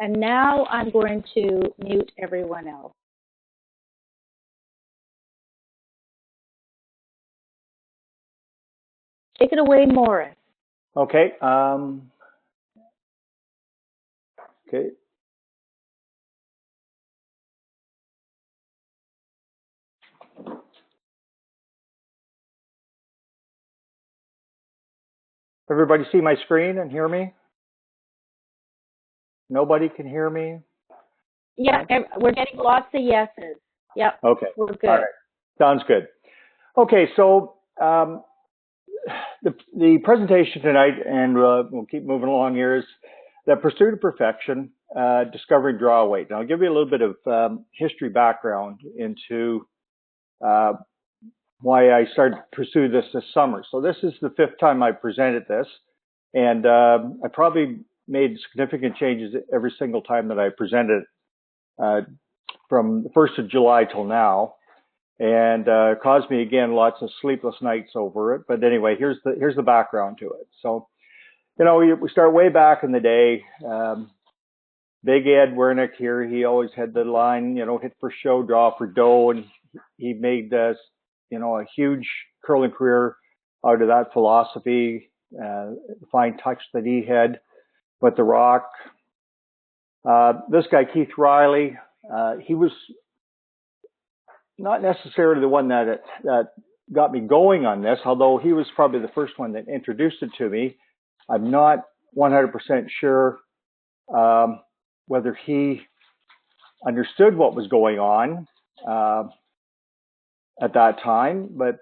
And now I'm going to mute everyone else. Take it away, Maurice. Okay. Okay. Everybody see my screen and hear me? Nobody can hear me? Yeah, we're getting lots of yeses. Yep. Okay. We're good. All right. Sounds good. Okay, so the presentation tonight, and we'll keep moving along here, is the pursuit of perfection, discovering draw weight. And I'll give you a little bit of history background into why I started to pursue this summer. So this is the 5th time I presented this, and I probably made significant changes every single time that I presented from the 1st of July till now, and caused me again lots of sleepless nights over it. But anyway, here's the background to it. So, you know, we start way back in the day. Big Ed Wernick here, he always had the line, you know, hit for show, draw for dough, and he made you know, a huge curling career out of that philosophy, fine touch that he had with the rock. This guy, Keith Riley, he was not necessarily the one that got me going on this, although he was probably the first one that introduced it to me. I'm not 100% sure whether he understood what was going on at that time, but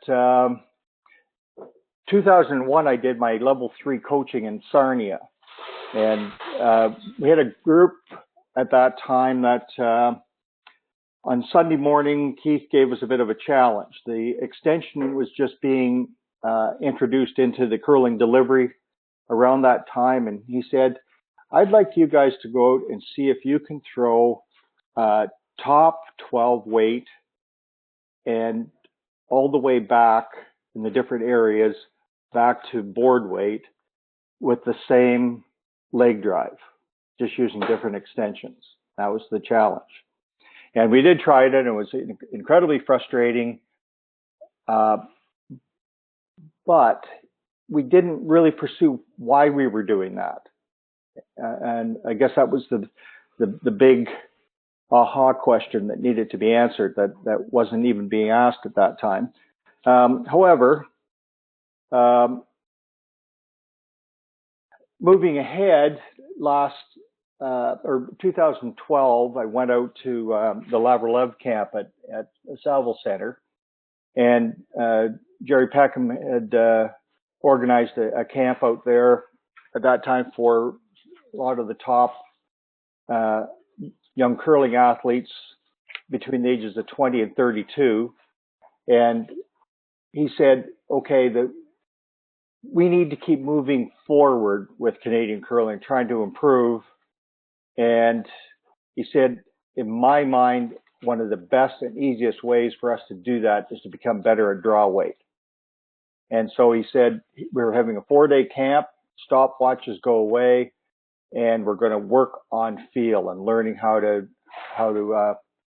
2001 I did my level 3 coaching in Sarnia, and we had a group at that time that on Sunday morning Keith gave us a bit of a challenge. The extension was just being introduced into the curling delivery around that time, and he said, I'd like you guys to go out and see if you can throw top 12 weight and all the way back in the different areas back to board weight with the same leg drive, just using different extensions. That was the challenge. And we did try it, and it was incredibly frustrating. But we didn't really pursue why we were doing that. And I guess that was the big aha question that needed to be answered that wasn't even being asked at that time. However, moving ahead, or 2012, I went out to the Lavrelev camp at Salvo Center, and Jerry Peckham had organized a camp out there at that time for a lot of the top young curling athletes between the ages of 20 and 32. And he said, okay, we need to keep moving forward with Canadian curling, trying to improve. And he said, in my mind, one of the best and easiest ways for us to do that is to become better at draw weight. And so he said, we were having a 4-day camp, stopwatches go away, and we're going to work on feel and learning how to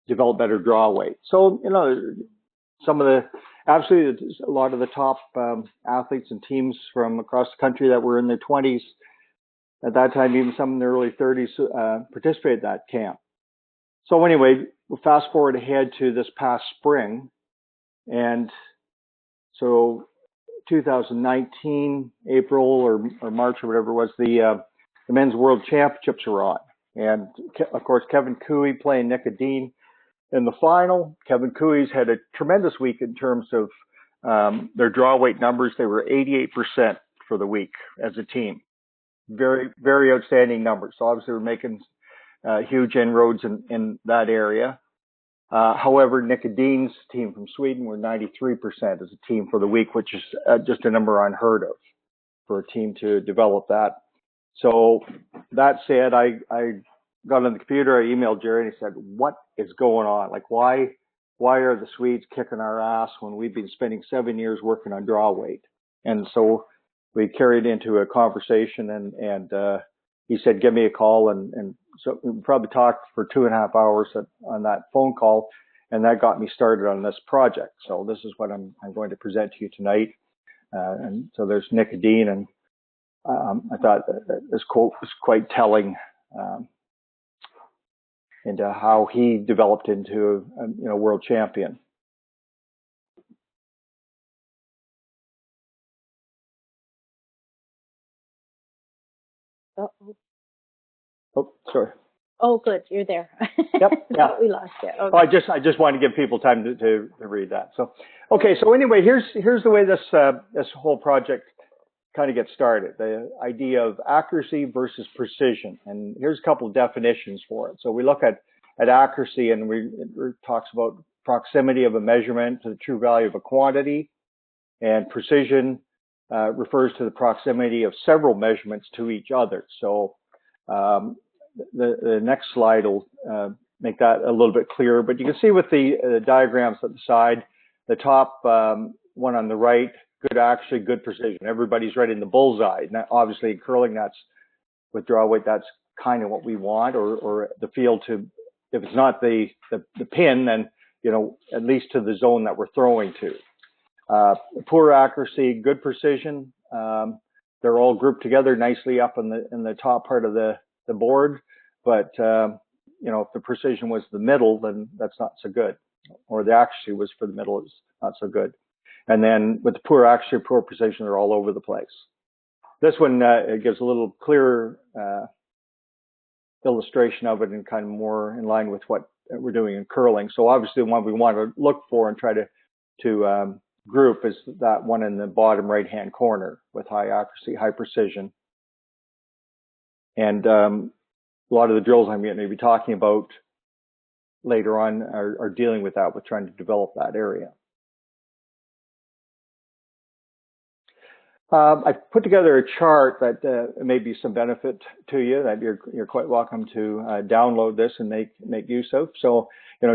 develop better draw weight. So, you know, absolutely a lot of the top athletes and teams from across the country that were in their 20s at that time, even some in their early 30s, participated in that camp. So anyway, we'll fast forward ahead to this past spring. And so 2019, April or March or whatever it was, the Men's World Championships were on. And of course, Kevin Cooey playing Nicodine in the final. Kevin Cooey's had a tremendous week in terms of their draw weight numbers. They were 88% for the week as a team. Very, very outstanding numbers. So obviously we're making huge inroads in that area. However, Nicodine's team from Sweden were 93% as a team for the week, which is just a number unheard of for a team to develop that. So that said, I got on the computer, I emailed Jerry and he said, what is going on? Like, why are the Swedes kicking our ass when we've been spending 7 years working on draw weight? And so we carried into a conversation and he said, give me a call and so we probably talked for 2.5 hours on that phone call, and that got me started on this project. So this is what I'm going to present to you tonight. And so there's Nick and Dean, and I thought that this quote was quite telling into how he developed into a world champion. Uh-oh. Oh, sorry. Oh, good. You're there. Yep. Yeah. We lost it. Okay. Well, I just wanted to give people time to read that. So, okay. So anyway, here's the way this whole project kind of gets started. The idea of accuracy versus precision, and here's a couple of definitions for it. So we look at accuracy, and it talks about proximity of a measurement to the true value of a quantity, and precision refers to the proximity of several measurements to each other. So the next slide will make that a little bit clearer, but you can see with the diagrams at the side, the top one on the right, good accuracy, good precision. Everybody's right in the bullseye. Now, obviously, in curling, that's with draw weight, that's kind of what we want, or the field to, if it's not the pin, then at least to the zone that we're throwing to. Poor accuracy, good precision. They're all grouped together nicely up in the top part of the board, but if the precision was the middle, then that's not so good, or the accuracy was for the middle, is not so good. And then with the poor accuracy, poor precision, they're all over the place. This one it gives a little clearer illustration of it, and kind of more in line with what we're doing in curling. So obviously, the one we want to look for and try to group is that one in the bottom right-hand corner with high accuracy, high precision. And a lot of the drills I'm going to be talking about later on are dealing with that, with trying to develop that area. I put together a chart that may be some benefit to you, that you're quite welcome to download this and make use of. So,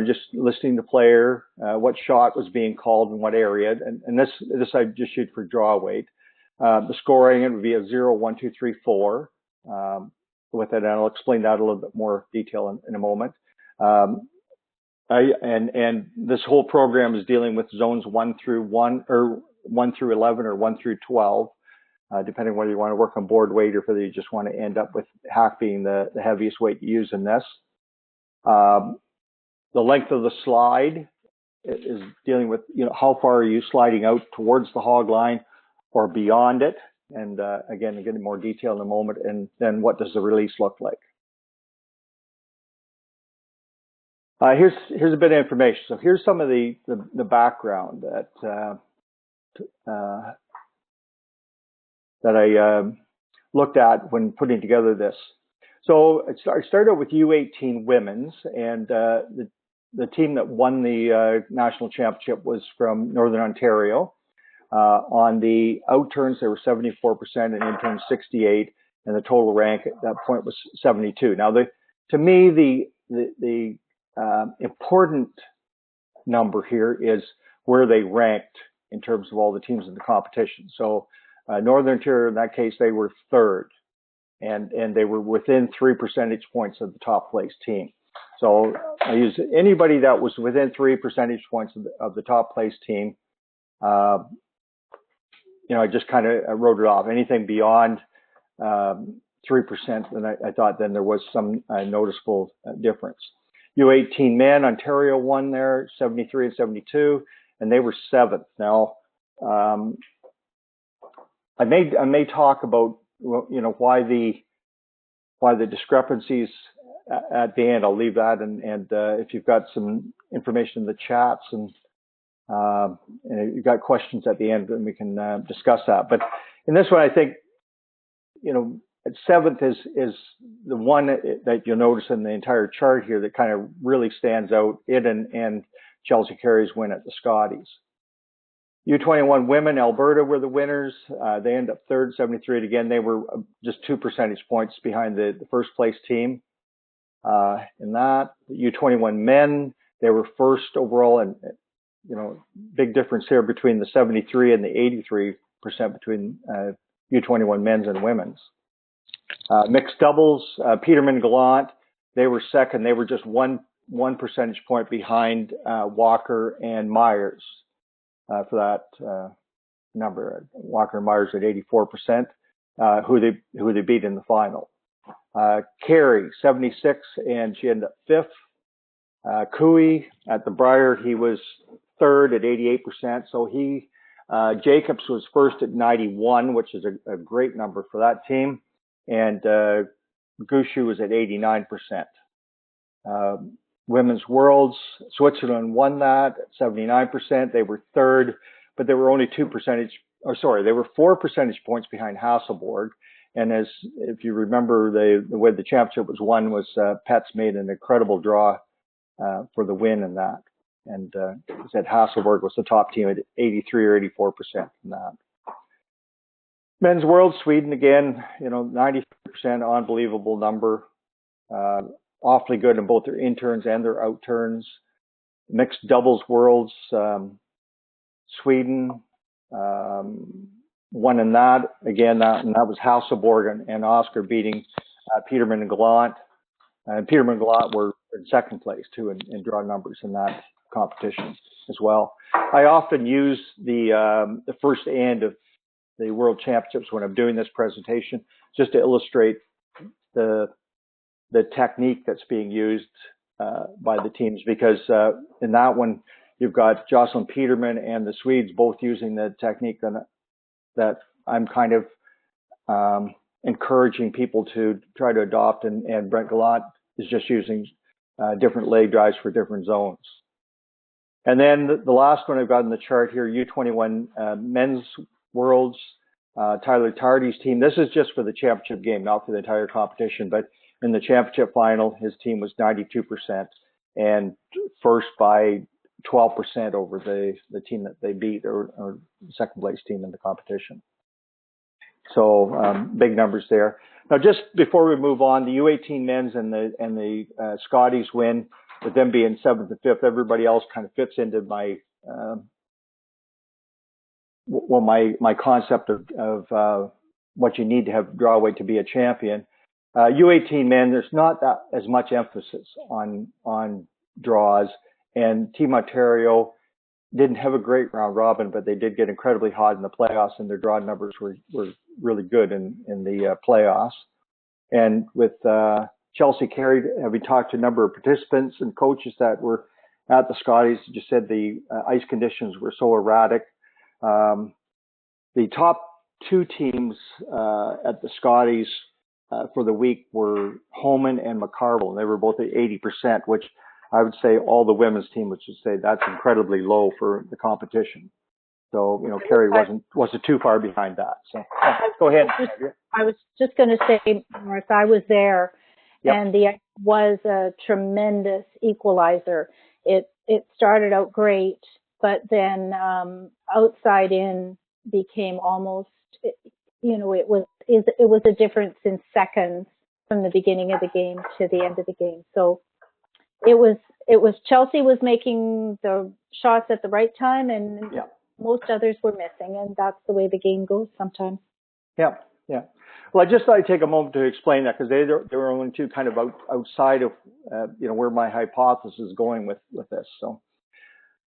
just listing the player, what shot was being called in what area, and this I just shoot for draw weight. The scoring, it would be a 0, 1, 2, 3, 4 with it, and I'll explain that a little bit more detail in a moment. And this whole program is dealing with zones 1 through 11 or 1 through 12, depending whether you want to work on board weight or whether you just want to end up with hack being the heaviest weight you use in this. The length of the slide is dealing with, how far are you sliding out towards the hog line or beyond it. And again, I'll get into more detail in a moment. And then what does the release look like? Here's a bit of information. So here's some of the background that I looked at when putting together this. So I started with U18 women's, and the team that won the national championship was from Northern Ontario. On the out turns, they were 74%, and in turns 68%, and the total rank at that point was 72. Now, to me, the important number here is where they ranked in terms of all the teams in the competition. So Northern Ontario, in that case, they were third, and they were within 3 percentage points of the top place team. So I used anybody that was within 3 percentage points of the top place team. I just kind of wrote it off. Anything beyond 3%, then I thought then there was some noticeable difference. U18 men, Ontario won there, 73 and 72, and they were 7th. Now, I may talk about why the discrepancies at the end. I'll leave that, and if you've got some information in the chats and you've got questions at the end, then we can discuss that. But in this one, I think 7th is the one that you'll notice in the entire chart here that kind of really stands out. It and Chelsea Carey's win at the Scotties. U21 women, Alberta were the winners. They end up 3rd, 73. Again, they were just 2 percentage points behind the first place team. In that, U21 men, they were 1st overall, and big difference here between the 73 and the 83% between U21 men's and women's. Mixed doubles, Peterman Gallant, they were second. They were just one percentage point behind Walker and Myers for that number. Walker and Myers at 84%, who they beat in the final. Carey 76, and she ended up fifth. Cooey at the Brier, he was third at 88%. So Jacobs was first at 91, which is a great number for that team. And Gushu was at 89%. Women's Worlds, Switzerland won that at 79%. They were third, but they were only 4 percentage points behind Hasselborg. And if you remember, the way the championship was won was Pets made an incredible draw for the win in that. And said Hasselborg was the top team at 83 or 84% in that. Men's World, Sweden again, 93%, unbelievable number. Awfully good in both their interns and their outturns. Mixed doubles Worlds, Sweden won in that. Again, and that was Hasselborg and Oscar beating Peterman and Gallant. And Peterman and Gallant were in second place too in draw numbers in that competition as well. I often use the first and of the World Championships when I'm doing this presentation, just to illustrate the technique that's being used by the teams, because in that one you've got Jocelyn Peterman and the Swedes both using the technique that I'm kind of encouraging people to try to adopt, and Brent Gallant is just using different leg drives for different zones. And then the last one I've got in the chart here, U21 Men's Worlds, Tyler Tardy's team. This is just for the championship game, not for the entire competition, but in the championship final, his team was 92% and first by 12% over the team that they beat, or second place team in the competition. So big numbers there. Now, just before we move on, the U18 men's and the Scotties win, with them being 7th and 5th. Everybody else kind of fits into my my concept of what you need to have draw weight to be a champion. U18 men, there's not that as much emphasis on draws, and Team Ontario didn't have a great round robin, but they did get incredibly hot in the playoffs, and their draw numbers were really good in the playoffs. And with Chelsea Carey, having talked to a number of participants and coaches that were at the Scotties, just said the ice conditions were so erratic. The top two teams at the Scotties for the week were Homan and McCarville, and they were both at 80%, which I would say all the women's team would say that's incredibly low for the competition. So, Carey wasn't too far behind that. So go ahead. I was just going to say, Maurice, I was there, yep. And the ice was a tremendous equalizer. It started out great, but then outside in became almost, it was a difference in seconds from the beginning of the game to the end of the game. So it was Chelsea was making the shots at the right time, and yeah. Most others were missing, and that's the way the game goes sometimes. Yeah. Well, I just thought I'd take a moment to explain that, because they were only two kind of outside of where my hypothesis is going with this. So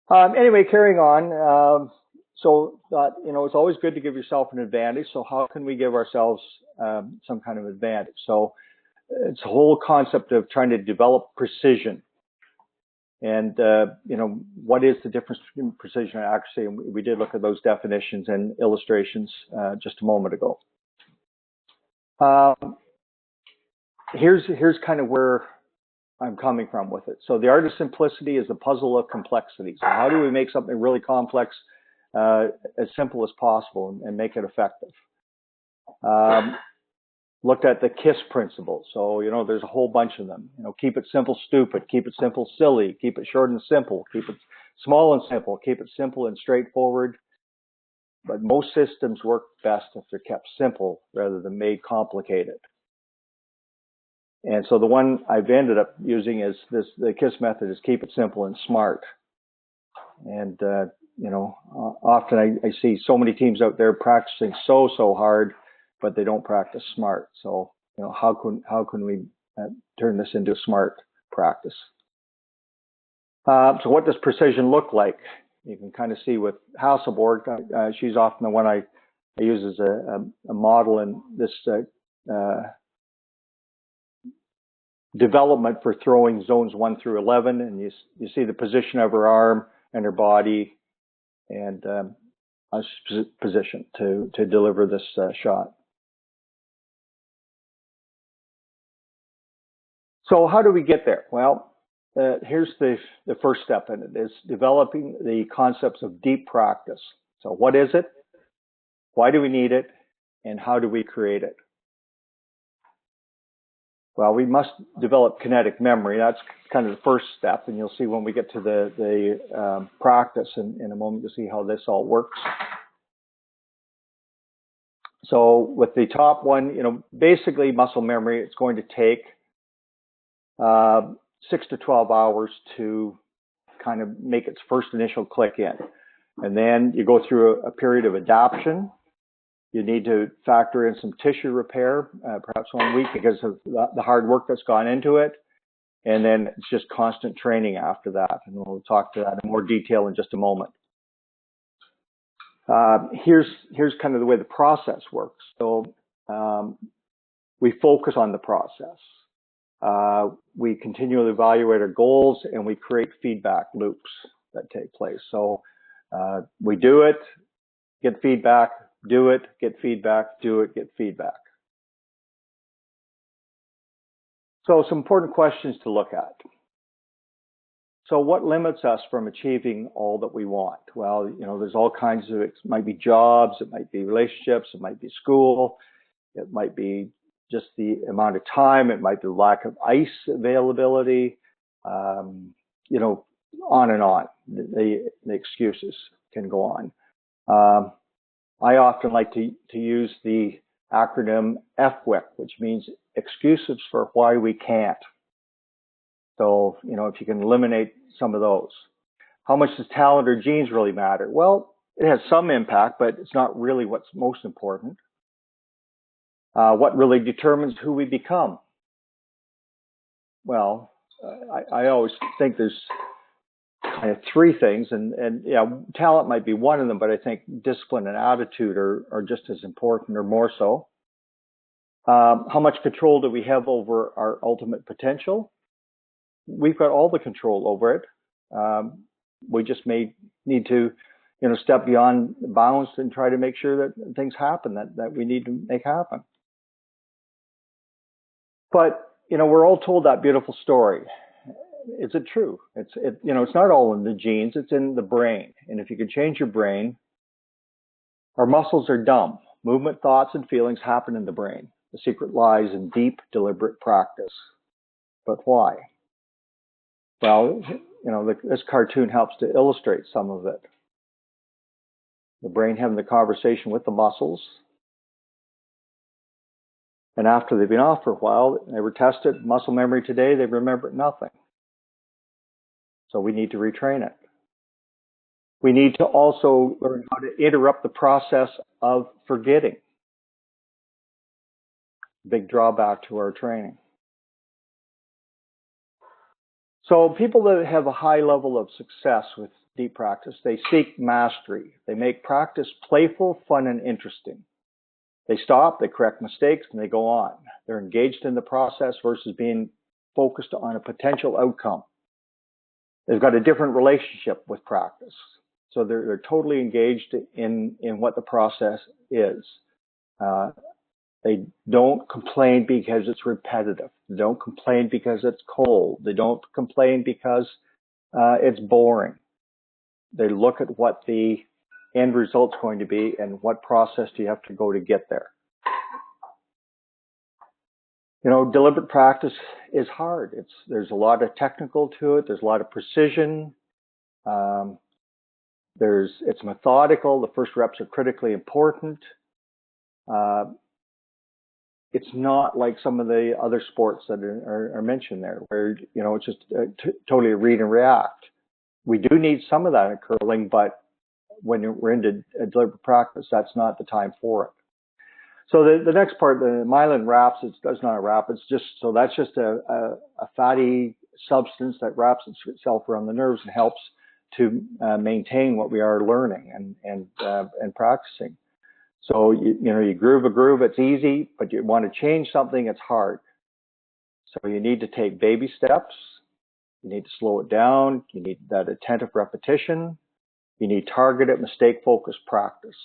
anyway, carrying on. So it's always good to give yourself an advantage. So how can we give ourselves some kind of advantage? So it's a whole concept of trying to develop precision. And, what is the difference between precision and accuracy? And we did look at those definitions and illustrations just a moment ago. Here's kind of where I'm coming from with it. So the art of simplicity is the puzzle of complexity. So how do we make something really complex as simple as possible and make it effective? Looked at the KISS principle. So, there's a whole bunch of them. Keep it simple, stupid. Keep it simple, silly. Keep it short and simple. Keep it small and simple. Keep it simple and straightforward. But most systems work best if they're kept simple rather than made complicated. And so the one I've ended up using is the KISS method is keep it simple and smart. And, often I see so many teams out there practicing so hard, but they don't practice smart. So, how can we turn this into smart practice. So what does precision look like? You can kind of see with Hasselborg, she's often the one I use as a model in this development for throwing zones 1 through 11, and you see the position of her arm and her body, and position to deliver this shot. So how do we get there? Well, here's the first step in it, is developing the concepts of deep practice. So what is it? Why do we need it? And how do we create it? Well, we must develop kinetic memory. That's kind of the first step, and you'll see when we get to the practice in a moment, you'll see how this all works. So with the top one, basically muscle memory, it's going to take 6 to 12 hours to kind of make its first initial click in. And then you go through a period of adaptation. You need to factor in some tissue repair, perhaps 1 week, because of the hard work that's gone into it. And then it's just constant training after that. And we'll talk to that in more detail in just a moment. Here's kind of the way the process works. So we focus on the process. We continually evaluate our goals, and we create feedback loops that take place. So we do it, get feedback, do it, get feedback, do it, get feedback. So some important questions to look at. So what limits us from achieving all that we want? Well, there's all kinds of, it might be jobs, it might be relationships, it might be school, it might be just the amount of time, it might be lack of ice availability, on and on. The excuses can go on. I often like to use the acronym FWIC, which means excuses for why we can't. So, if you can eliminate some of those. How much does talent or genes really matter? Well, it has some impact, but it's not really what's most important. What really determines who we become? Well, I always think there's kind of three things, and talent might be one of them, but I think discipline and attitude are just as important, or more so. How much control do we have over our ultimate potential? We've got all the control over it. We just may need to, step beyond bounds and try to make sure that things happen that we need to make happen. But, we're all told that beautiful story. Is it true? It's not all in the genes, it's in the brain. And if you can change your brain, our muscles are dumb. Movement, thoughts, and feelings happen in the brain. The secret lies in deep, deliberate practice. But why? Well, this cartoon helps to illustrate some of it. The brain having the conversation with the muscles. And after they've been off for a while, they were tested, muscle memory today, they remember nothing. So we need to retrain it. We need to also learn how to interrupt the process of forgetting. Big drawback to our training. So people that have a high level of success with deep practice, they seek mastery. They make practice playful, fun, and interesting. They stop, they correct mistakes, and they go on. They're engaged in the process versus being focused on a potential outcome. They've got a different relationship with practice. So they're totally engaged in what the process is. They don't complain because it's repetitive. They don't complain because it's cold. They don't complain because it's boring. They look at what the end result's going to be and what process do you have to go to get there. Deliberate practice is hard. There's a lot of technical to it. There's a lot of precision. It's methodical. The first reps are critically important. It's not like some of the other sports that are mentioned there, where it's just totally read and react. We do need some of that in curling, but when we're into deliberate practice, that's not the time for it. So the next part, the myelin wraps, it's not a wrap, it's just, so that's just a fatty substance that wraps itself around the nerves and helps to maintain what we are learning and practicing. So, you groove a groove, it's easy, but you want to change something, it's hard. So you need to take baby steps, you need to slow it down, you need that attentive repetition, you need targeted, mistake-focused practice.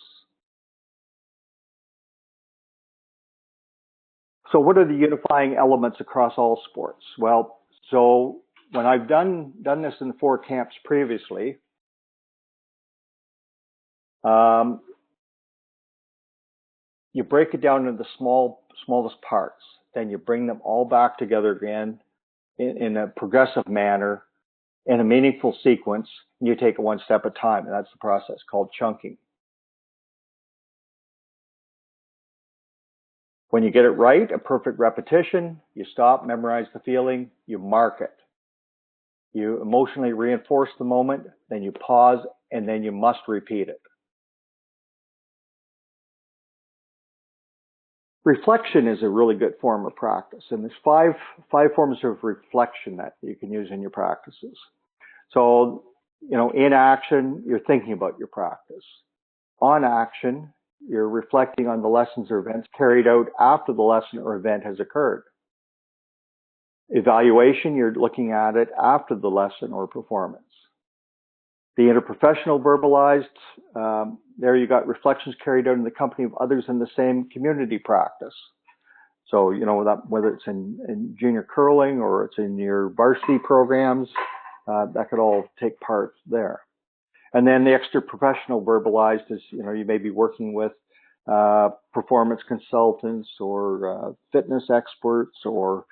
So what are the unifying elements across all sports? Well, so when I've done this in 4 camps previously, you break it down into the smallest parts. Then you bring them all back together again in a progressive manner, in a meaningful sequence, and you take it one step at a time. And that's the process called chunking. When you get it right, a perfect repetition, you stop, memorize the feeling, you mark it. You emotionally reinforce the moment, then you pause, and then you must repeat it. Reflection is a really good form of practice, and there's five forms of reflection that you can use in your practices. So, in action, you're thinking about your practice. On action, you're reflecting on the lessons or events carried out after the lesson or event has occurred. Evaluation, you're looking at it after the lesson or performance. The interprofessional verbalized, there you got reflections carried out in the company of others in the same community practice. So, that whether it's in junior curling or it's in your varsity programs, that could all take part there. And then the extra professional verbalized is, you may be working with performance consultants or fitness experts or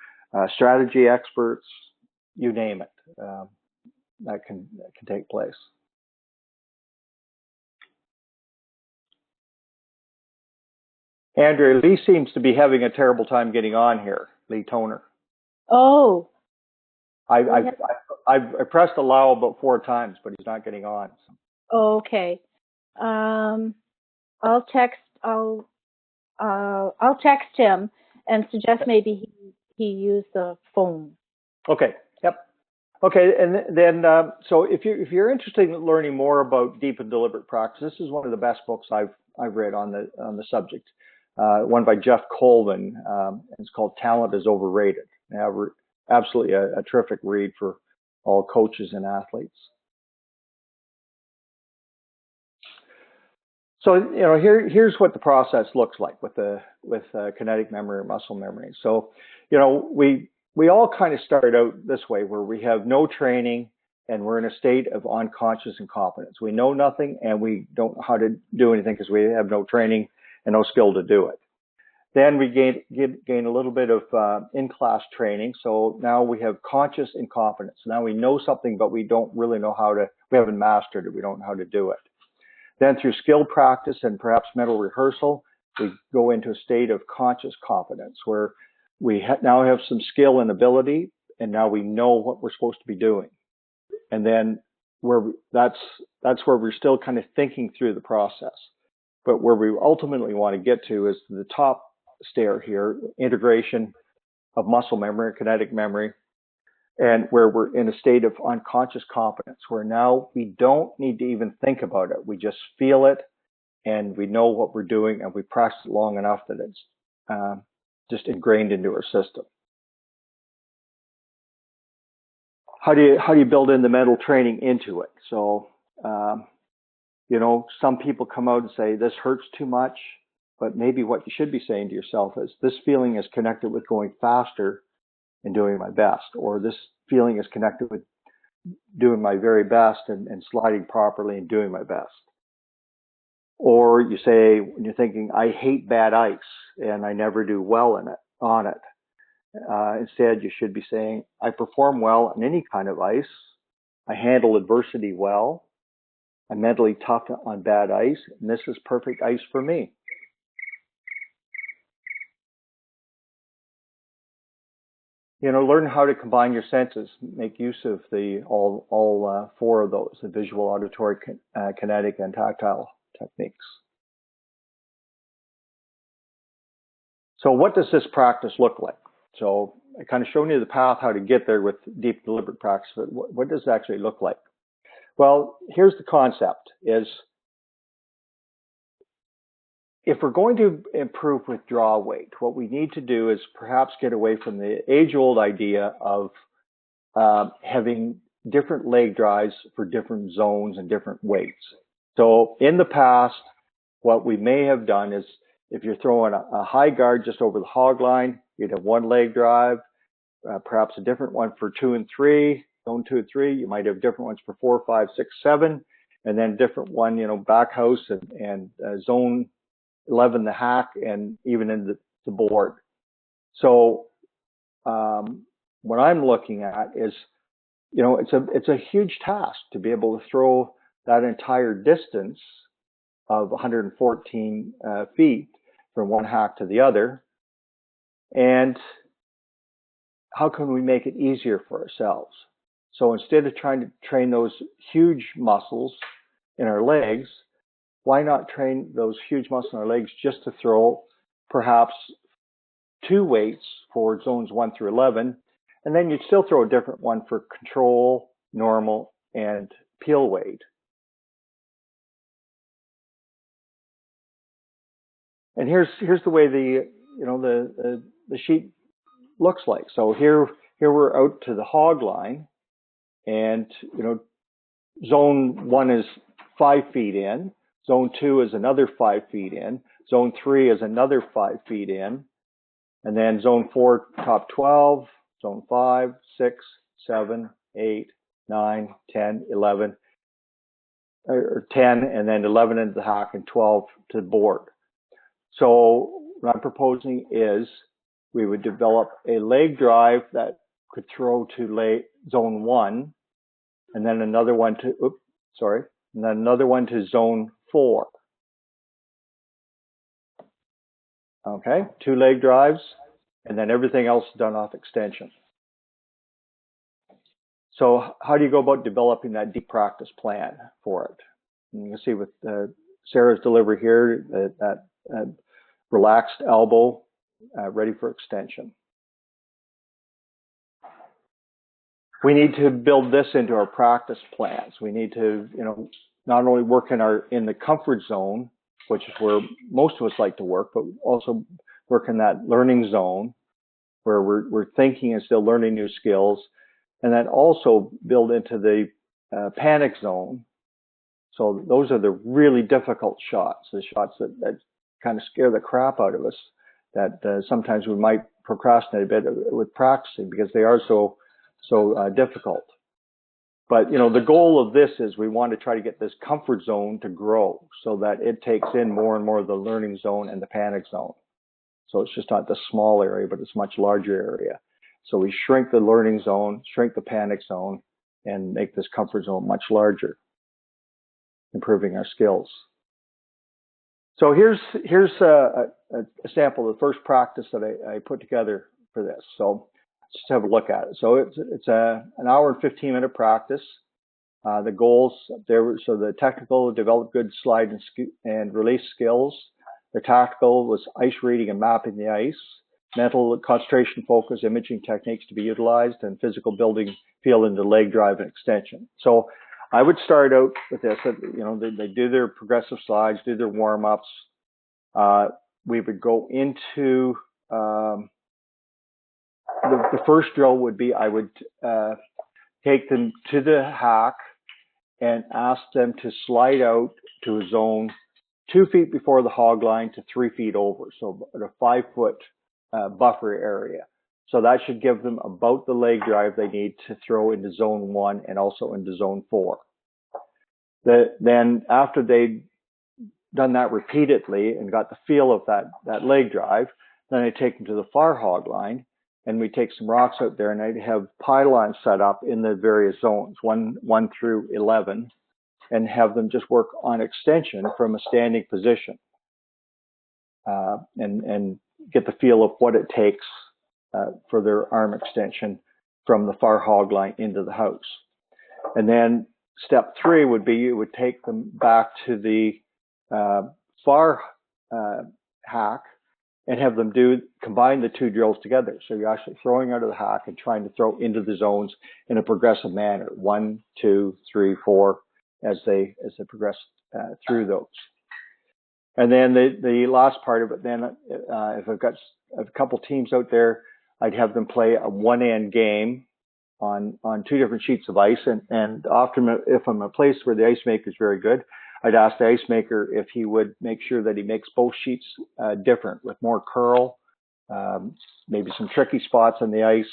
strategy experts, you name it. That can take place. Andrea, Lee seems to be having a terrible time getting on here. Lee Toner. Oh. I pressed allow about 4 times, but he's not getting on. Oh, okay. I'll text him and suggest maybe he use the phone. Okay. Yep. Okay, and then so if you're interested in learning more about deep and deliberate practice, this is one of the best books I've read on the subject. One by Jeff Colvin. It's called "Talent is Overrated." Absolutely a terrific read for all coaches and athletes. So here's what the process looks like with kinetic memory or muscle memory. So we all kind of start out this way, where we have no training and we're in a state of unconscious incompetence. We know nothing and we don't know how to do anything because we have no training and no skill to do it. Then we gain a little bit of in-class training. So now we have conscious incompetence. Now we know something, but we don't really know we haven't mastered it. We don't know how to do it. Then through skill practice and perhaps mental rehearsal, we go into a state of conscious competence where we now have some skill and ability, and now we know what we're supposed to be doing. And then that's where we're still kind of thinking through the process. But where we ultimately want to get to is the top stair here, integration of muscle memory, kinetic memory, and where we're in a state of unconscious competence, where now we don't need to even think about it. We just feel it, and we know what we're doing, and we practice it long enough that it's just ingrained into our system. How do you build in the mental training into it? So, some people come out and say, this hurts too much, but maybe what you should be saying to yourself is, this feeling is connected with going faster and doing my best, or this feeling is connected with doing my very best and sliding properly and doing my best. Or you say, when you're thinking, I hate bad ice and I never do well on it. Instead, you should be saying, I perform well on any kind of ice. I handle adversity well. I'm mentally tough on bad ice, and this is perfect ice for me. Learn how to combine your senses. Make use of all 4 of those: the visual, auditory, kinetic, and tactile techniques. So what does this practice look like? So I kind of shown you the path how to get there with deep deliberate practice, but what does it actually look like? Well, here's the concept is if we're going to improve with draw weight, what we need to do is perhaps get away from the age-old idea of having different leg drives for different zones and different weights. So in the past, what we may have done is if you're throwing a high guard just over the hog line, you'd have one leg drive, perhaps a different one for 2 and 3, zone 2 and 3. You might have different ones for 4, 5, 6, 7, and then different one, back house and zone 11, the hack, and even in the board. So what I'm looking at is, it's a huge task to be able to throw that entire distance of 114 feet from one hack to the other. And how can we make it easier for ourselves? So instead of trying to train those huge muscles in our legs, why not train those huge muscles in our legs just to throw perhaps 2 weights for zones 1 through 11, and then you'd still throw a different one for control, normal, and peel weight. And here's the way the sheet looks like. So here we're out to the hog line, and zone 1 is 5 feet in, zone 2 is another 5 feet in, zone 3 is another 5 feet in, and then zone 4 top 12, zone 5, 6, 7, 8, 9, 10, 11, or 10, and then 11 into the hack and 12 to the board. So what I'm proposing is we would develop a leg drive that could throw to zone 1, and then another one to, and then another one to zone 4. Okay, 2 leg drives, and then everything else done off extension. So how do you go about developing that deep practice plan for it? And you can see with Sarah's delivery here, that relaxed elbow, ready for extension. We need to build this into our practice plans. We need to, not only work in the comfort zone, which is where most of us like to work, but also work in that learning zone where we're thinking and still learning new skills, and then also build into the panic zone. So those are the really difficult shots, the shots that kind of scare the crap out of us, that sometimes we might procrastinate a bit with practicing because they are so difficult. But, the goal of this is we want to try to get this comfort zone to grow so that it takes in more and more of the learning zone and the panic zone. So it's just not the small area, but it's a much larger area. So we shrink the learning zone, shrink the panic zone, and make this comfort zone much larger, improving our skills. So here's a sample of the first practice that I put together for this. So just have a look at it. So it's an hour and 15-minute practice. The goals there, so the technical, develop good slide and release skills. The tactical was ice reading and mapping the ice. Mental concentration, focus, imaging techniques to be utilized, and physical building, feel into leg drive and extension. So I would start out with this. They do their progressive slides, do their warm-ups. We would go into the first drill would be I would take them to the hack and ask them to slide out to a zone 2 feet before the hog line to 3 feet over, so at a 5-foot buffer area. So that should give them about the leg drive they need to throw into zone 1 and also into zone 4. Then after they'd done that repeatedly and got the feel of that leg drive, then I take them to the far hog line, and we take some rocks out there, and I'd have pylons set up in the various zones, 1 through 11, and have them just work on extension from a standing position, and get the feel of what it takes for their arm extension from the far hog line into the house. And then step 3 would be you would take them back to the far hack and have them combine the two drills together. So you're actually throwing out of the hack and trying to throw into the zones in a progressive manner. 1, 2, 3, 4, as they progress through those. And then the last part of it, then if I've got a couple teams out there, I'd have them play a one-end game on two different sheets of ice. And often if I'm in a place where the ice maker is very good, I'd ask the ice maker if he would make sure that he makes both sheets different with more curl, maybe some tricky spots on the ice,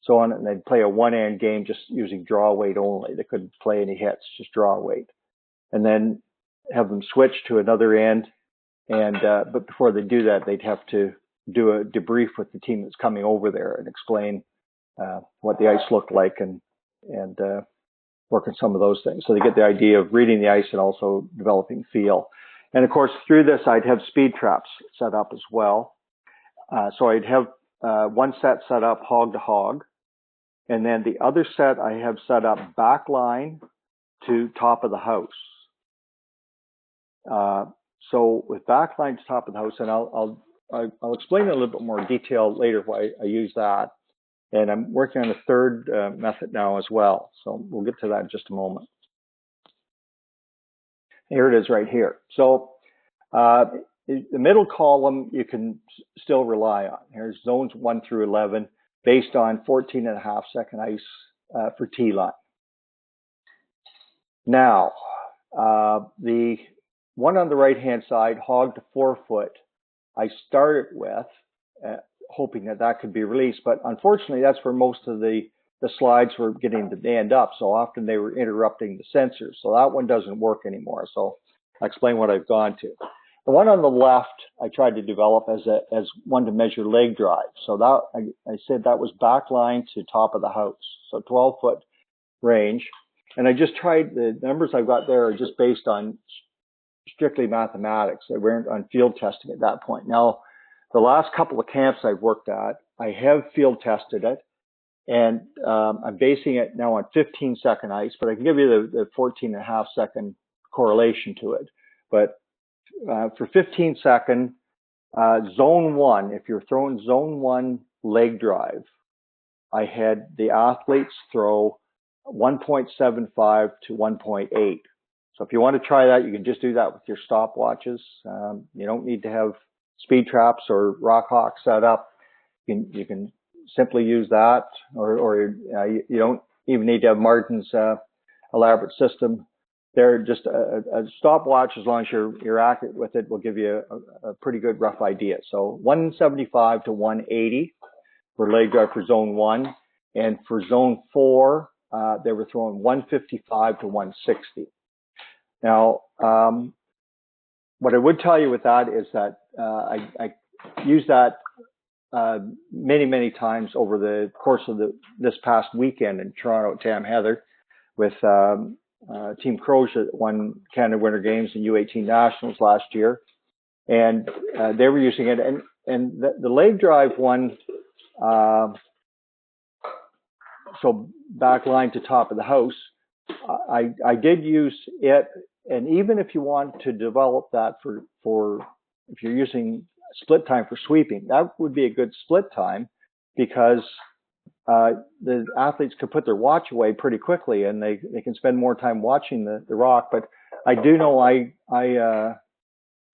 so on. And they'd play a one-end game just using draw weight only. They couldn't play any hits, just draw weight. And then have them switch to another end. And but before they do that, they'd have to do a debrief with the team that's coming over there and explain what the ice looked like and work on some of those things. So they get the idea of reading the ice and also developing feel. And of course, through this, I'd have speed traps set up as well. So I'd have one set set up hog to hog. And then the other set I have set up back line to top of the house. So with backline to top of the house, and I'll explain in a little bit more detail later why I use that. And I'm working on a third method now as well. So we'll get to that in just a moment. Here it is right here. So the middle column you can still rely on. Here's zones 1 through 11 based on 14.5 second ice for T-line. Now, the one on the right-hand side, hog to 4 foot, I started with, hoping that could be released. But unfortunately, that's where most of the slides were getting to end up. So often they were interrupting the sensors. So that one doesn't work anymore. So I'll explain what I've gone to. The one on the left, I tried to develop as one to measure leg drive. So that I said that was back line to top of the house. So 12-foot range. And I just tried, the numbers I've got there are just based on strictly mathematics. They weren't on field testing at that point. Now, the last couple of camps I've worked at, I have field tested it, and I'm basing it now on 15-second ice, but I can give you the 14.5 second correlation to it. But for 15-second, zone 1, if you're throwing zone 1 leg drive, I had the athletes throw 1.75 to 1.8. So if you want to try that, you can just do that with your stopwatches. You don't need to have speed traps or rock hawks set up. You can simply use that, or you don't even need to have Martin's elaborate system. They're just a stopwatch, as long as you're accurate with it, will give you a pretty good rough idea. So 175 to 180 for leg drive for zone 1, and for zone 4, they were throwing 155 to 160. Now, what I would tell you with that is that I used that many times over the course of this past weekend in Toronto at Tam Heather with Team Crozier that won Canada Winter Games and U18 Nationals last year, and they were using it. And the leg drive one, so back line to top of the house, I did use it. And even if you want to develop that for if you're using split time for sweeping, that would be a good split time, because the athletes could put their watch away pretty quickly and they can spend more time watching the rock. But I do know I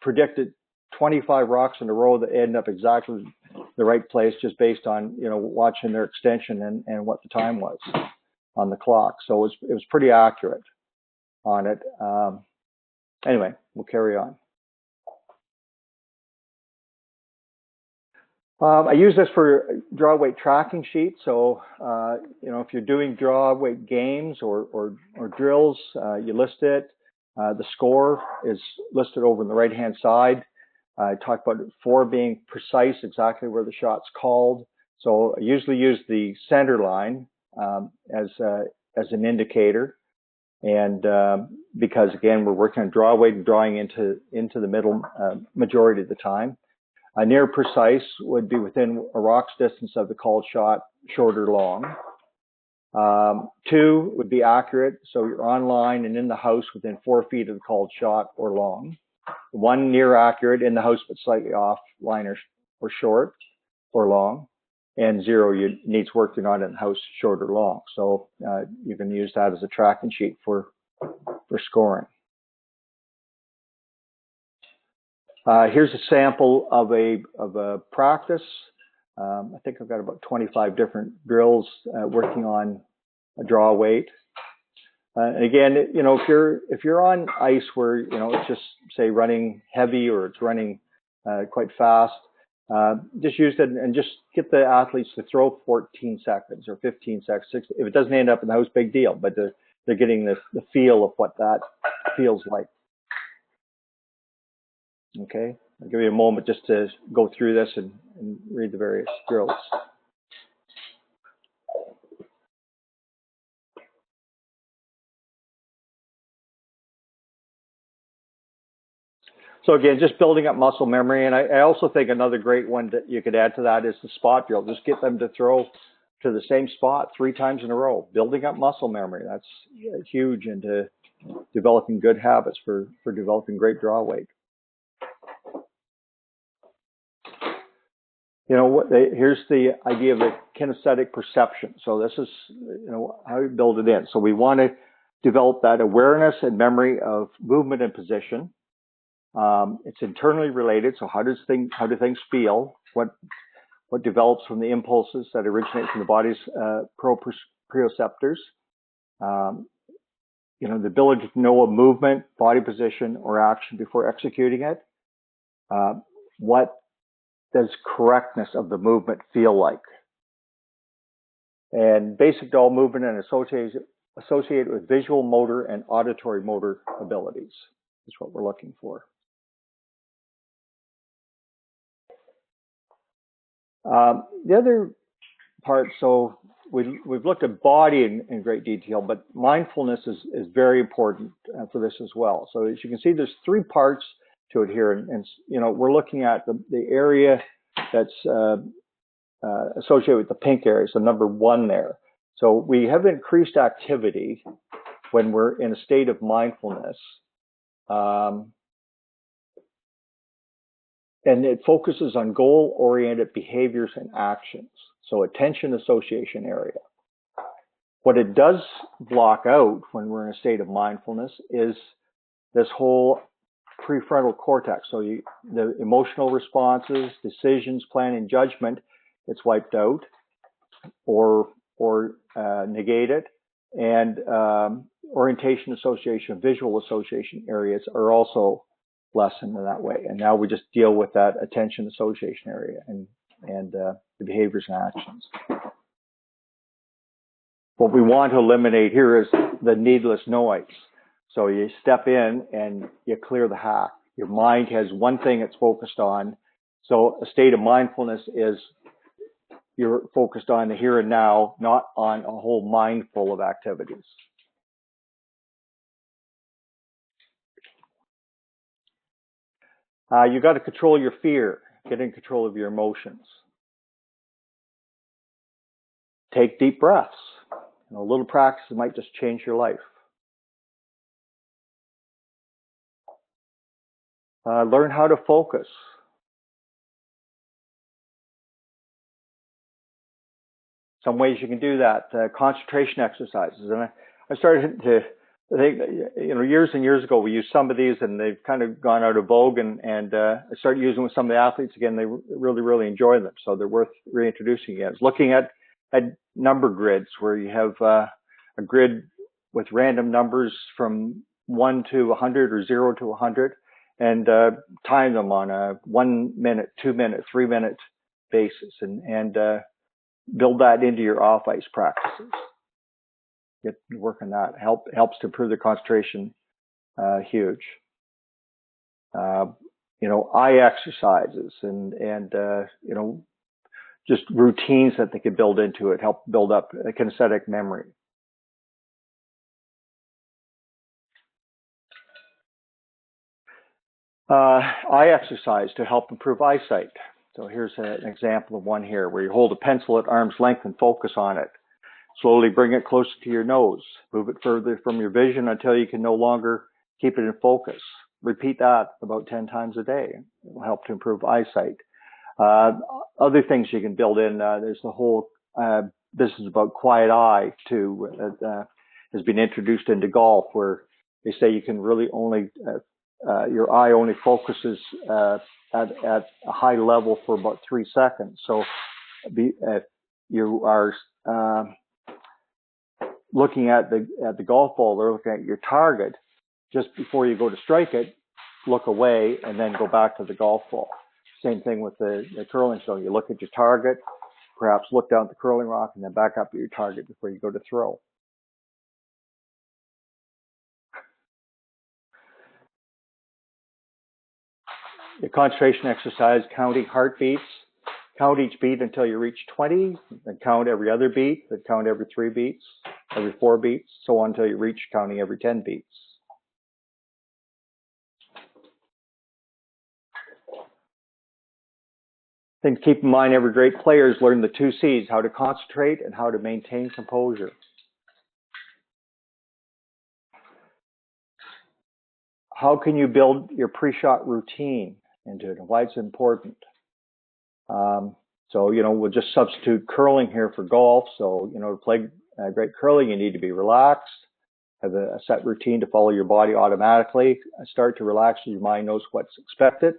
predicted 25 rocks in a row that end up exactly the right place, just based on, watching their extension and what the time was on the clock. So it was pretty accurate on it. Anyway, we'll carry on. I use this for draw weight tracking sheet. So, if you're doing draw weight games or drills, you list it. The score is listed over on the right-hand side. I talked about 4 being precise, exactly where the shot's called. So I usually use the center line as an indicator. And because, again, we're working on draw weight and drawing into the middle majority of the time. Near precise would be within a rock's distance of the called shot, short or long. 2 would be accurate, so you're on line and in the house within 4 feet of the called shot or long. 1 near accurate, in the house but slightly off line or short or long, and 0 needs work, you're not in the house, short or long. So you can use that as a tracking sheet for scoring. Here's a sample of a practice. I think I've got about 25 different drills working on a draw weight. Again, if you're on ice where it's just say running heavy or it's running quite fast, just use it and just get the athletes to throw 14 seconds or 15 seconds. If it doesn't end up in the house, big deal. But they're getting the feel of what that feels like. Okay, I'll give you a moment just to go through this and read the various drills. So again, just building up muscle memory. And I also think another great one that you could add to that is the spot drill. Just get them to throw to the same spot 3 times in a row, building up muscle memory. That's huge into developing good habits for developing great draw weight. Here's the idea of the kinesthetic perception. So this is, how you build it in. So we want to develop that awareness and memory of movement and position. It's internally related. So how do things feel? What develops from the impulses that originate from the body's proprioceptors? The ability to know a movement, body position, or action before executing it. What does correctness of the movement feel like? And basic to all movement and associated with visual motor and auditory motor abilities is what we're looking for. The other part, so we've looked at body in great detail, but mindfulness is very important for this as well. So as you can see, there's 3 parts to it here, and we're looking at the area that's associated with the pink area, so number 1 there. So we have increased activity when we're in a state of mindfulness. And it focuses on goal-oriented behaviors and actions. So attention association area. What it does block out when we're in a state of mindfulness is this whole prefrontal cortex. So the emotional responses, decisions, planning, judgment, it's wiped out or negated. And orientation association, visual association areas are also lessened in that way. And now we just deal with that attention association area and the behaviors and actions. What we want to eliminate here is the needless noise. So you step in and you clear the hack. Your mind has one thing it's focused on. So a state of mindfulness is you're focused on the here and now, not on a whole mind full of activities. You got to control your fear, get in control of your emotions. Take deep breaths. A little practice might just change your life. Learn how to focus. Some ways you can do that. Concentration exercises. And I started to think, years and years ago, we used some of these and they've kind of gone out of vogue, and I started using them with some of the athletes again. They really, really enjoy them. So they're worth reintroducing again. It's looking at number grids where you have a grid with random numbers from 1 to 100 or 0 to 100 and time them on a 1 minute, 2 minute, 3 minute basis and build that into your off ice practices. Get work on that. Helps to improve the concentration. Huge. Eye exercises and just routines that they could build into it, help build up a kinesthetic memory. Eye exercise to help improve eyesight. So here's an example of one here where you hold a pencil at arm's length and focus on it. Slowly bring it closer to your nose. Move it further from your vision until you can no longer keep it in focus. Repeat that about 10 times a day. It will help to improve eyesight. Other things you can build in, there's the whole business about quiet eye too, has been introduced into golf, where they say you can really only, your eye only focuses at a high level for about 3 seconds. So you are looking at the golf ball, or looking at your target, just before you go to strike it, look away and then go back to the golf ball. Same thing with the curling shot. You look at your target, perhaps look down at the curling rock, and then back up at your target before you go to throw. The concentration exercise, counting heartbeats. Count each beat until you reach 20, then count every other beat, then count every 3 beats, every 4 beats, so on until you reach counting every 10 beats. Things to keep in mind: every great player has learned the 2 C's, how to concentrate and how to maintain composure. How can you build your pre-shot routine into it, and why it's important? So, we'll just substitute curling here for golf. So, to play great curling, you need to be relaxed, have a set routine to follow your body automatically, start to relax so your mind knows what's expected.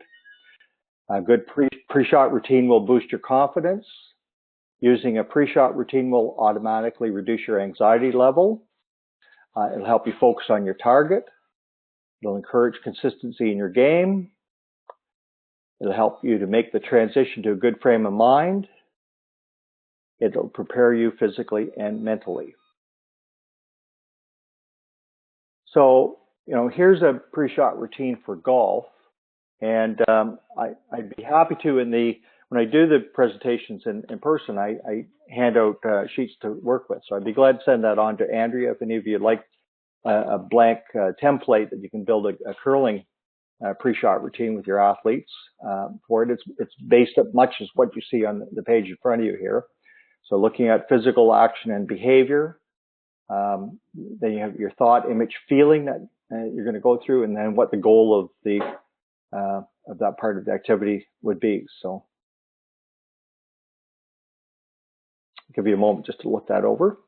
A good pre-shot routine will boost your confidence. Using a pre-shot routine will automatically reduce your anxiety level. It'll help you focus on your target. It'll encourage consistency in your game. It'll help you to make the transition to a good frame of mind. It'll prepare you physically and mentally. So, here's a pre-shot routine for golf. And I'd be happy to, when I do the presentations in person, I hand out sheets to work with. So I'd be glad to send that on to Andrea if any of you would like a blank template that you can build a curling pre-shot routine with your athletes for it. It's based up much as what you see on the page in front of you here. So looking at physical action and behavior, then you have your thought, image, feeling that you're going to go through, and then what the goal of that part of the activity would be. So I'll give you a moment just to look that over.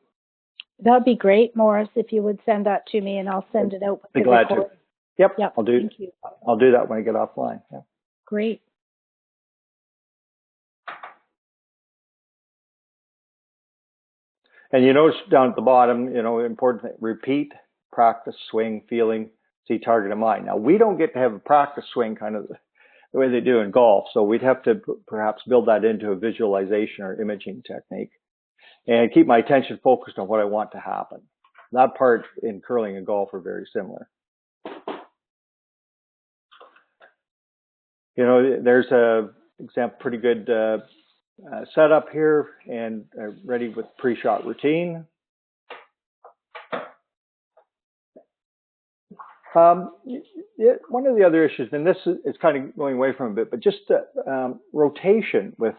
That'd be great, Maurice, if you would send that to me, and I'll send it out. Be glad to. Yep. I'll do. Thank you. I'll do that when I get offline. Yeah. Great. And you notice down at the bottom, important thing: repeat, practice, swing, feeling, see target in mind. Now, we don't get to have a practice swing kind of the way they do in golf, so we'd have to perhaps build that into a visualization or imaging technique, and keep my attention focused on what I want to happen. That part in curling and golf are very similar. There's a example, pretty good setup here, and ready with pre-shot routine. One of the other issues, and this is kind of going away from a bit, but just rotation with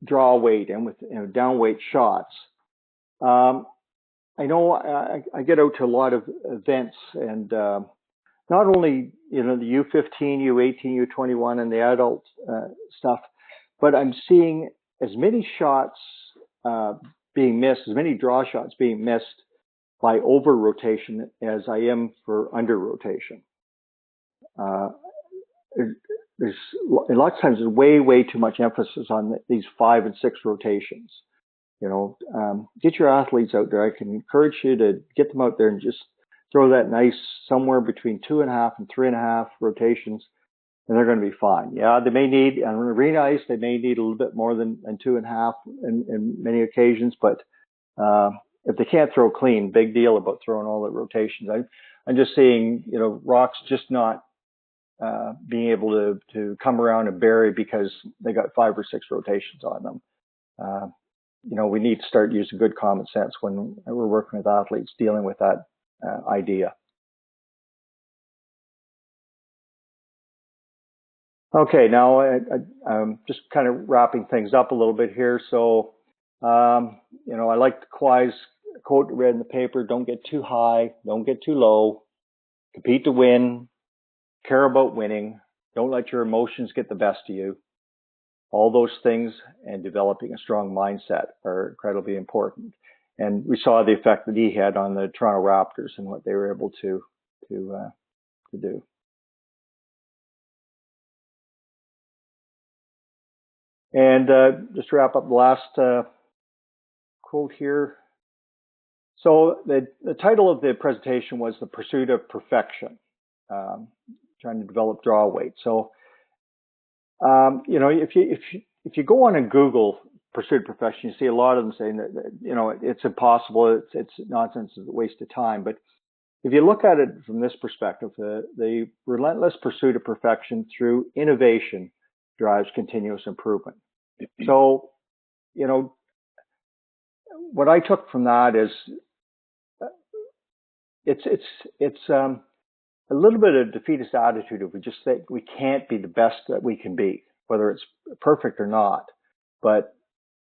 draw weight and with down weight shots. I know I get out to a lot of events, and not only the U15, U18, U21, and the adult stuff, but I'm seeing as many shots being missed, as many draw shots being missed by over rotation as I am for under rotation. There's lots of times there's way too much emphasis on these 5 and 6 rotations. Get your athletes out there. I can encourage you to get them out there and just throw that nice somewhere between 2.5 and 3.5 rotations, and they're going to be fine. Yeah, they may need, on arena ice, they may need a little bit more than 2.5 in many occasions, but if they can't throw clean, big deal about throwing all the rotations. I'm just seeing, rocks just not being able to come around and bury because they got 5 or 6 rotations on them. We need to start using good common sense when we're working with athletes dealing with that idea. Okay, now I'm just kind of wrapping things up a little bit here. So, I like the Kawhi's quote read in the paper: "Don't get too high, don't get too low. Compete to win. Care about winning. Don't let your emotions get the best of you. All those things and developing a strong mindset are incredibly important. And we saw the effect that he had on the Toronto Raptors and what they were able to do. And just to wrap up the last quote here. So the title of the presentation was The Pursuit of Perfection, trying to develop draw weight. So, if you go on and Google Pursuit of Perfection, you see a lot of them saying that, it's impossible, it's nonsense, it's a waste of time. But if you look at it from this perspective, the relentless pursuit of perfection through innovation drives continuous improvement. So, what I took from that is it's a little bit of defeatist attitude if we just think we can't be the best that we can be, whether it's perfect or not, but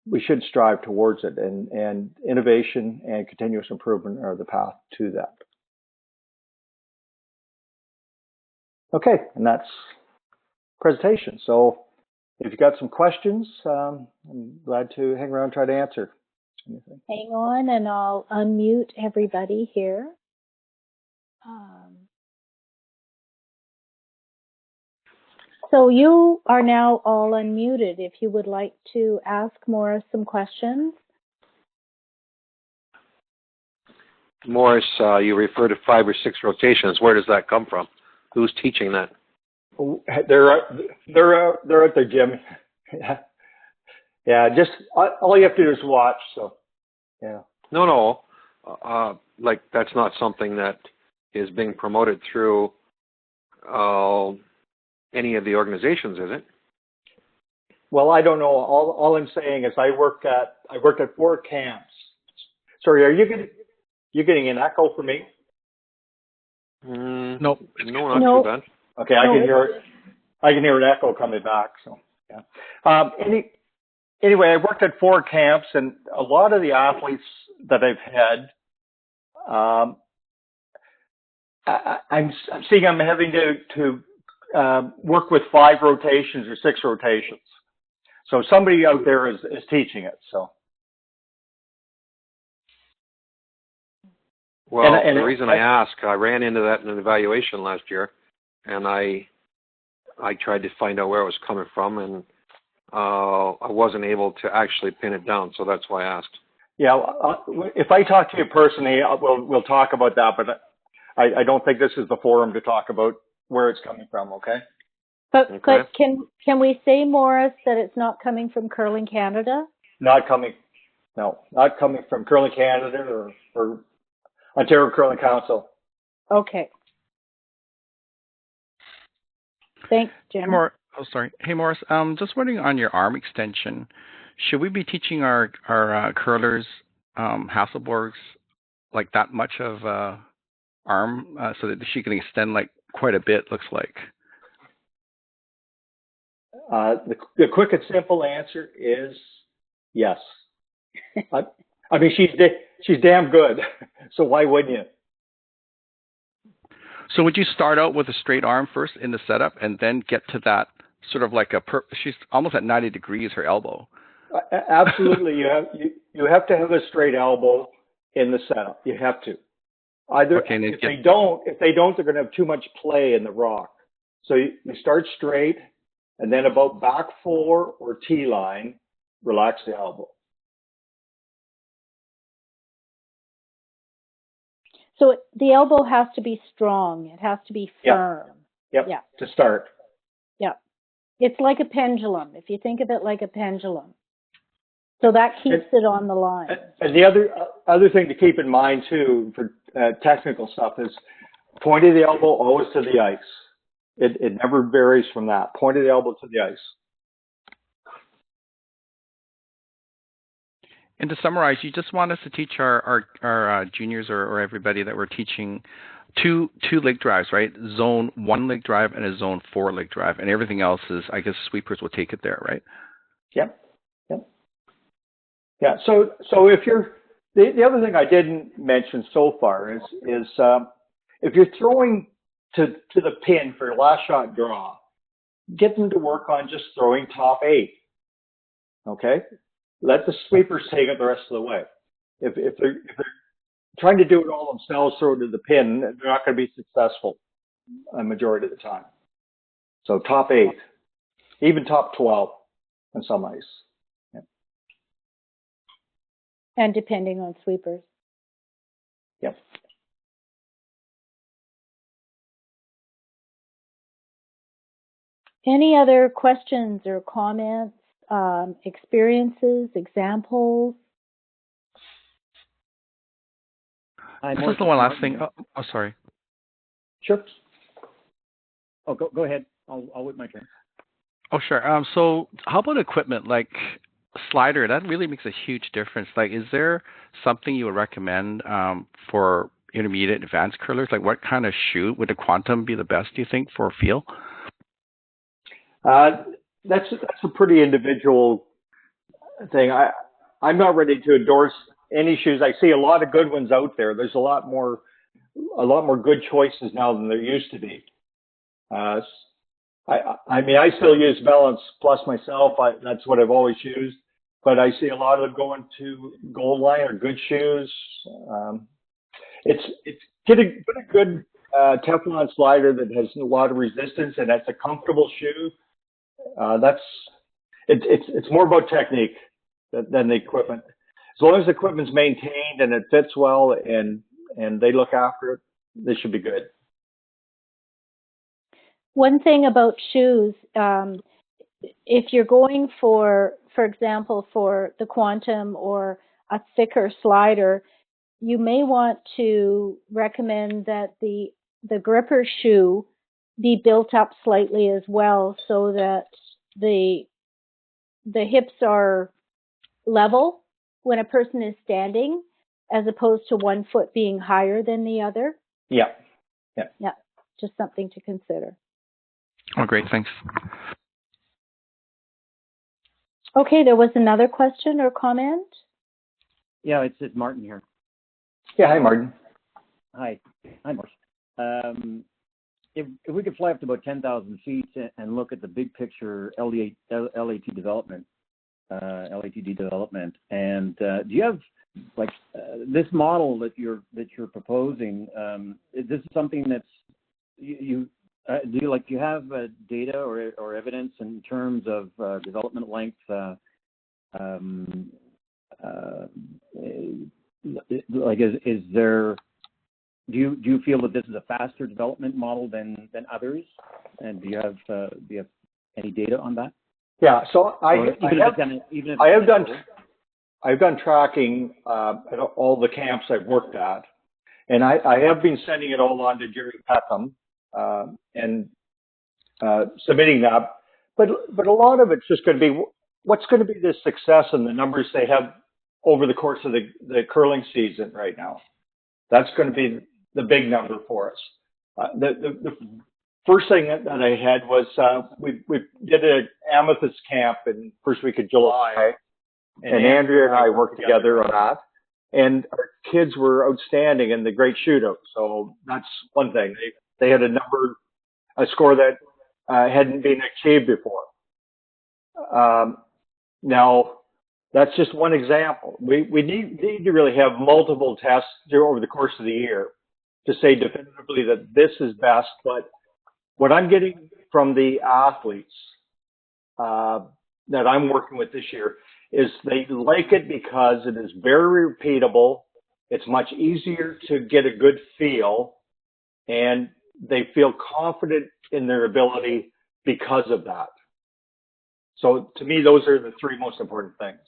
we should strive towards it, and innovation and continuous improvement are the path to that. Okay, and that's presentation. So if you've got some questions, I'm glad to hang around and try to answer anything. Hang on, and I'll unmute everybody here. So you are now all unmuted. If you would like to ask Maurice some questions. Maurice, you refer to 5 or 6 rotations. Where does that come from? Who's teaching that? They're at their gym. Yeah. Just all you have to do is watch. So, yeah. No. Like that's not something that is being promoted through any of the organizations, is it? Well, I don't know. All I'm saying is I worked at 4 camps. Sorry, are you getting an echo for me? Nope. No, not too bad. Okay, I can hear an echo coming back. So, yeah. Anyway, I worked at 4 camps, and a lot of the athletes that I've had, I'm seeing I'm having to work with 5 rotations or 6 rotations. So somebody out there is teaching it. So. Well, the reason I ask, I ran into that in an evaluation last year, and I tried to find out where it was coming from, and I wasn't able to actually pin it down, so that's why I asked. Yeah, if I talk to you personally, we'll talk about that, but I don't think this is the forum to talk about where it's coming from, okay? But can we say, Maurice, that it's not coming from Curling Canada? Not coming from Curling Canada or Ontario Curling Council. Okay. Thanks, Jim. Hey, Maurice. Just wondering on your arm extension, should we be teaching our curlers Hasselborgs like that much of arm so that she can extend like quite a bit? Looks like. The quick and simple answer is yes. I mean, she's damn good, so why wouldn't you? So would you start out with a straight arm first in the setup and then get to that sort of like she's almost at 90 degrees, her elbow? Absolutely. You have to have a straight elbow in the setup. You have to. If they don't, they're going to have too much play in the rock. So you start straight, and then about back 4 or T line, relax the elbow. So the elbow has to be strong. It has to be firm. Yep. Yeah. To start. Yeah. It's like a pendulum, if you think of it like a pendulum. So that keeps it on the line. And the other thing to keep in mind, too, for technical stuff is point of the elbow always to the ice. It never varies from that. Point of the elbow to the ice. And to summarize, you just want us to teach our juniors or everybody that we're teaching two leg drives, right? Zone 1 leg drive and a zone 4 leg drive, and everything else is, I guess, sweepers will take it there, right? Yep. Yeah. So if you're the other thing I didn't mention so far is if you're throwing to the pin for your last shot draw, get them to work on just throwing top 8. Okay? Let the sweepers take it the rest of the way. If they're trying to do it all themselves, throw it to the pin, they're not going to be successful a majority of the time. So top 8, even top 12 on some ice. Yeah. And depending on sweepers. Yep. Any other questions or comments, experiences, examples? Just the one last thing. Oh, sorry. Sure. Oh, go ahead. I'll wait my turn. Oh, sure. So how about equipment like slider? That really makes a huge difference. Like, is there something you would recommend for intermediate and advanced curlers? Like, what kind of shoe would the Quantum be the best, do you think, for feel? That's a pretty individual thing. I'm not ready to endorse any shoes. I see a lot of good ones out there. There's a lot more good choices now than there used to be. I mean, I still use Balance Plus myself. That's what I've always used. But I see a lot of them going to Gold Line or good shoes. Get a good Teflon slider that has a lot of resistance and that's a comfortable shoe. It's more about technique than the equipment. As long as the equipment's maintained and it fits well and they look after it, they should be good. One thing about shoes, if you're going for example, for the Quantum or a thicker slider, you may want to recommend that the gripper shoe be built up slightly as well, so that the hips are level when a person is standing, as opposed to one foot being higher than the other. Yeah. Just something to consider. Oh, great. Thanks. Okay, there was another question or comment. Yeah, it's Martin here. Yeah, hi, Martin. Hi, Maurice. If we could fly up to about 10,000 feet and look at the big picture LAT development, LATD development, and do you have this model that you're proposing? Is this something that's do you have data or evidence in terms of development length? Is there? Do you feel that this is a faster development model than others? And do you have any data on that? Yeah. So I've done tracking at all the camps I've worked at, and I have been sending it all on to Jerry Peckham and submitting that. But a lot of it's just going to be what's going to be the success and the numbers they have over the course of the curling season right now. That's going to be the big number for us. The first thing that I had was we did an Amethyst camp in first week of July, and Andrea and I worked together on that. And our kids were outstanding in the great shootout. So that's one thing. They had a score that hadn't been achieved before. Now, that's just one example. We need to really have multiple tests over the course of the year to say definitively that this is best. But what I'm getting from the athletes that I'm working with this year is they like it because it is very repeatable. It's much easier to get a good feel, and they feel confident in their ability because of that. So to me, those are the three most important things.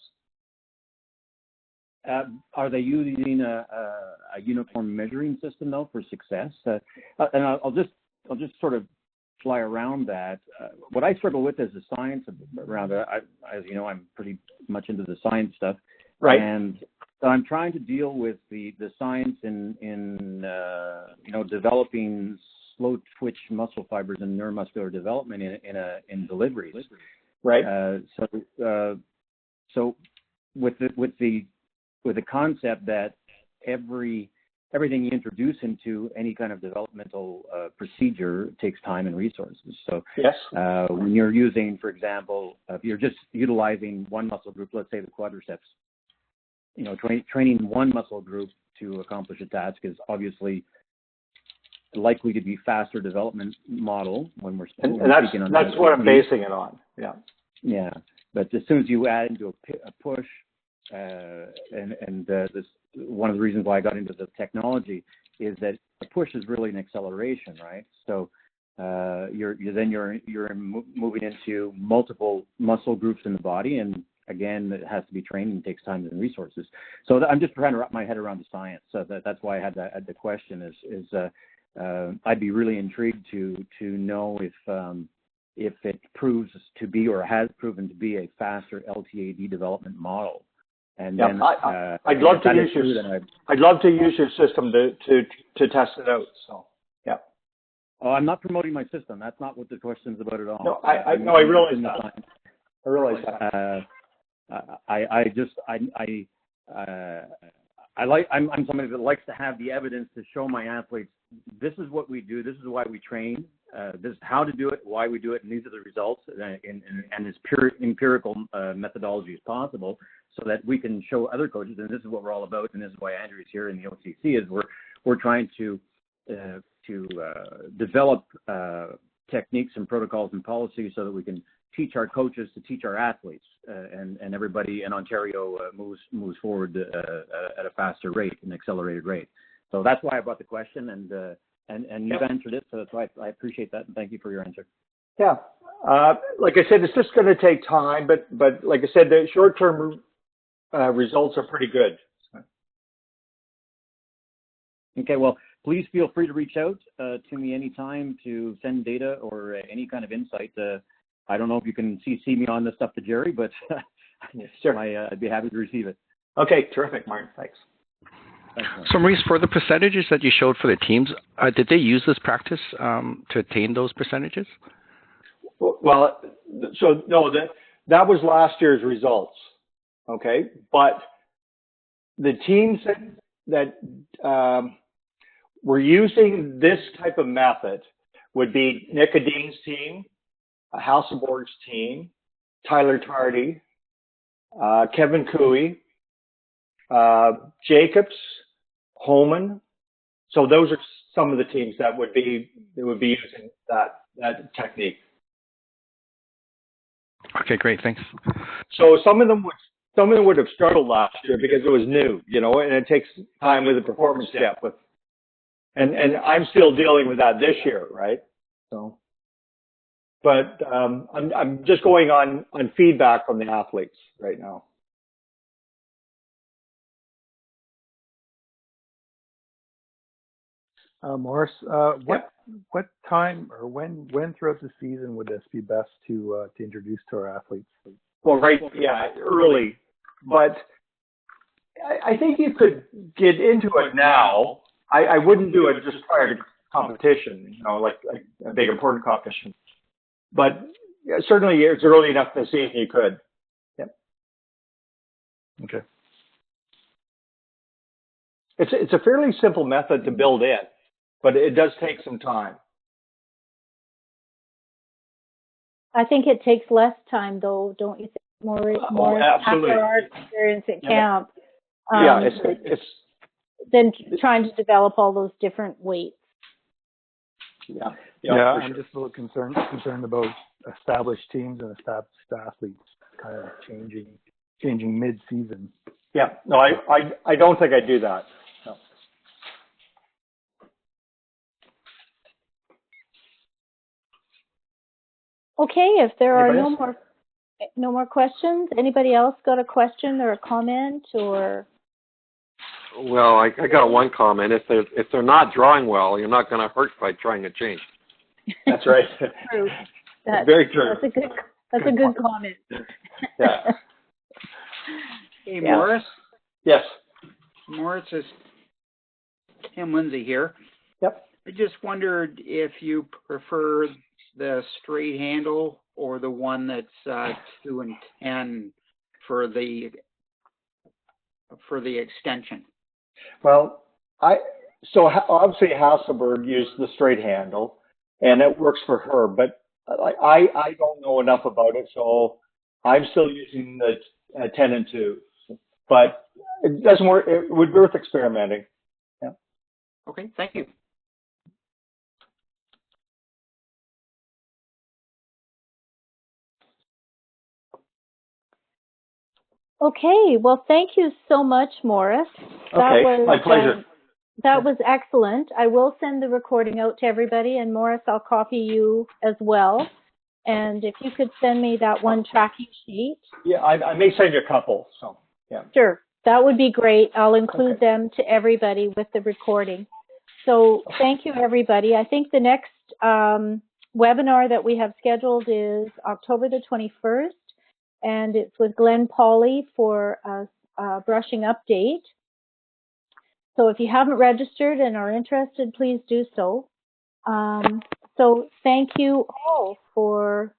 Are they using a uniform measuring system though for success? And I'll just sort of fly around that. What I struggle with is the science around it. As you know, I'm pretty much into the science stuff, right? And so I'm trying to deal with the science in developing slow twitch muscle fibers and neuromuscular development in deliveries, right? So with the concept that every everything you introduce into any kind of developmental procedure takes time and resources. So Yes. when you're using, for example, if you're just utilizing one muscle group, let's say the quadriceps, you know, training one muscle group to accomplish a task is obviously likely to be faster development model when we're And speaking on that's what I'm basing it on. Yeah. Yeah, but as soon as you add into a push, and this one of the reasons why I got into the technology is that a push is really an acceleration, right? So you're moving into multiple muscle groups in the body, and again, it has to be trained and takes time and resources. So I'm just trying to wrap my head around the science. So that's why I had the question. I'd be really intrigued to know if it proves to be or has proven to be a faster LTAD development model. And yeah, then I'd love to use I'd love to use your system to test it out. So yeah. Oh, I'm not promoting my system. That's not what the question's about at all. No, I realize that. I realize that. I'm somebody that likes to have the evidence to show my athletes this is what we do, this is why we train, this is how to do it, why we do it, and these are the results, and as pure empirical methodology as possible, so that we can show other coaches, and this is what we're all about, and this is why Andrew's here in the OCC, is we're trying to develop techniques and protocols and policies so that we can teach our coaches to teach our athletes, and everybody in Ontario moves forward at a faster rate, an accelerated rate. So that's why I brought the question, and you've answered it. So that's why I appreciate that, and thank you for your answer. Yeah, like I said, it's just going to take time, but like I said, the short-term results are pretty good. Okay, well, please feel free to reach out to me anytime to send data or any kind of insight. I don't know if you can CC me on this stuff to Jerry, but sure. I'd be happy to receive it. Okay, terrific, Martin. Thanks. So, Maurice, for the percentages that you showed for the teams, did they use this practice to attain those percentages? Well, so no, that was last year's results. Okay, but the teams that were using this type of method would be Nick Adin's team, Hasselborg's team, Tyler Tardy, Kevin Cooey, Jacobs, Holman. So those are some of the teams that would be using that technique. Okay, great, thanks. So some of them would have struggled last year because it was new, and it takes time with the performance step. And I'm still dealing with that this year, right? So, but I'm just going on feedback from the athletes right now. Maurice, what time or when throughout the season would this be best to introduce to our athletes? Well, early, but I think you could get into it now. I wouldn't do it just prior to competition, like a big important competition. But certainly, it's early enough in the season you could. Yep. Okay. It's a fairly simple method to build in, but it does take some time. I think it takes less time, though, don't you think, Maurice? Absolutely. After our experience at camp, it's than trying to develop all those different weights. Yeah, sure. I'm just a little concerned about established teams and established athletes kind of changing mid-season. Yeah, no, I don't think I'd do that. No. Okay, if there are no more questions, anybody else got a question or a comment or? Well, I got one comment. If they're not drawing well, you're not going to hurt by trying to change. That's right. True. Very true. That's a good comment. Yeah. Hey, Maurice. Yes. Maurice, is Tim Lindsay here. Yep. I just wondered if you prefer the straight handle or the one that's 2 and 10 for the extension. Well, So obviously Hasselberg used the straight handle, and it works for her. But I don't know enough about it, so I'm still using the 10 and 2. But it doesn't work. It would be worth experimenting. Yeah. Okay, thank you. Okay, well, thank you so much, Maurice. Okay, my pleasure. That was excellent. I will send the recording out to everybody, and Maurice, I'll copy you as well. And if you could send me that one tracking sheet. Yeah, I may send you a couple. So yeah. Sure, that would be great. I'll include them to everybody with the recording. So thank you, everybody. I think the next webinar that we have scheduled is October the 21st, and it's with Glenn Pauly for a brushing update. So if you haven't registered and are interested, please do so. So thank you all for